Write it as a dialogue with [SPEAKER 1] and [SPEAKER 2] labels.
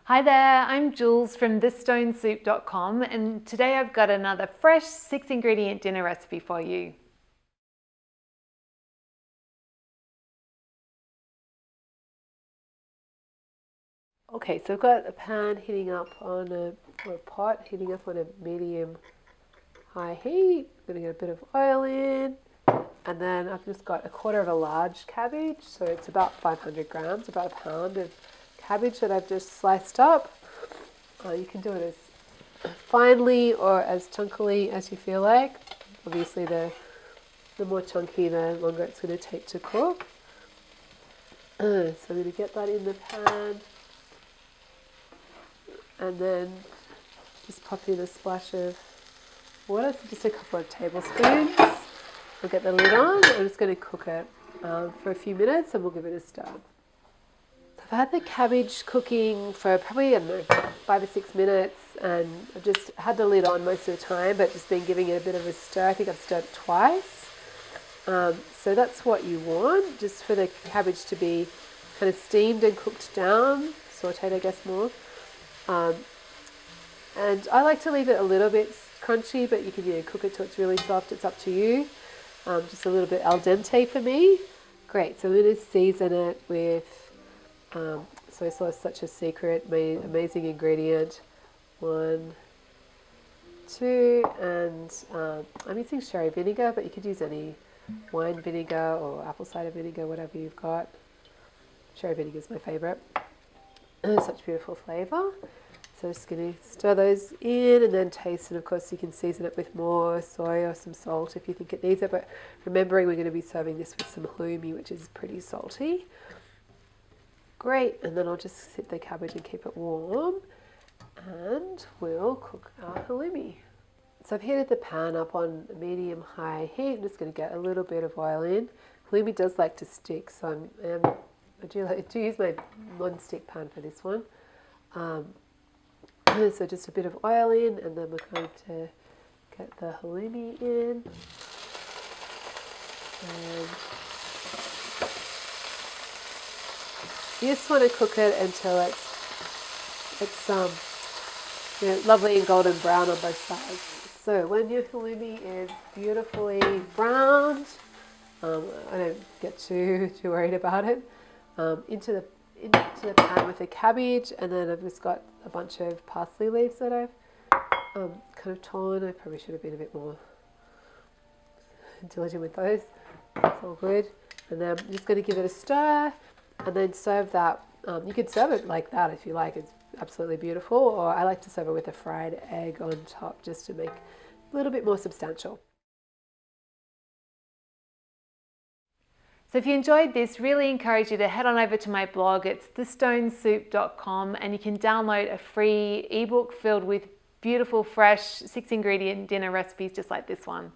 [SPEAKER 1] Hi there, I'm Jules from thesstonesoup.com and today I've got another fresh 6-ingredient dinner recipe for you.
[SPEAKER 2] Okay, so I've got a pan heating up on or a pot heating up on a medium high heat. I'm going to get a bit of oil in, and then I've just got a quarter of a large cabbage, so it's about 500 grams, about a pound of cabbage that I've just sliced up. You can do it as finely or as chunkily as you feel like. Obviously, the more chunky, the longer it's going to take to cook. So I'm going to get that in the pan, and then just pop in a splash of water, so just a couple of tablespoons. We'll get the lid on. I'm just going to cook it for a few minutes, and we'll give it a stir. I've had the cabbage cooking for probably, I don't know, 5 or 6 minutes, and I've just had the lid on most of the time, but just been giving it a bit of a stir. I think I've stirred it twice. So that's what you want, just for the cabbage to be kind of steamed and cooked down, sauteed I guess more. And I like to leave it a little bit crunchy, but you can cook it till it's really soft. It's up to you. Just a little bit al dente for me. Great, so I'm going to season it with soy sauce, such a secret, amazing ingredient. 1, 2, and I'm using sherry vinegar, but you could use any wine vinegar or apple cider vinegar, whatever you've got. Sherry vinegar is my favourite. Such beautiful flavour. So just going to stir those in and then taste, and of course you can season it with more soy or some salt if you think it needs it, but remembering we're going to be serving this with some halloumi, which is pretty salty. Great, and then I'll just sit the cabbage and keep it warm, and we'll cook our halloumi. So I've heated the pan up on medium-high heat. I'm just going to get a little bit of oil in. Halloumi does like to stick, so I do use my non-stick pan for this one. So just a bit of oil in, and then we're going to get the halloumi in. And you just want to cook it until it's lovely and golden brown on both sides. So when your halloumi is beautifully browned, I don't get too worried about it. Into the pan with the cabbage, and then I've just got a bunch of parsley leaves that I've kind of torn. I probably should have been a bit more diligent with those. It's all good. And then I'm just going to give it a stir, and then serve that. You could serve it like that if you like. It's absolutely beautiful. Or I like to serve it with a fried egg on top, just to make it a little bit more substantial.
[SPEAKER 1] So if you enjoyed this, really encourage you to head on over to my blog. It's thesstonesoup.com, and you can download a free ebook filled with beautiful, fresh 6-ingredient dinner recipes just like this one.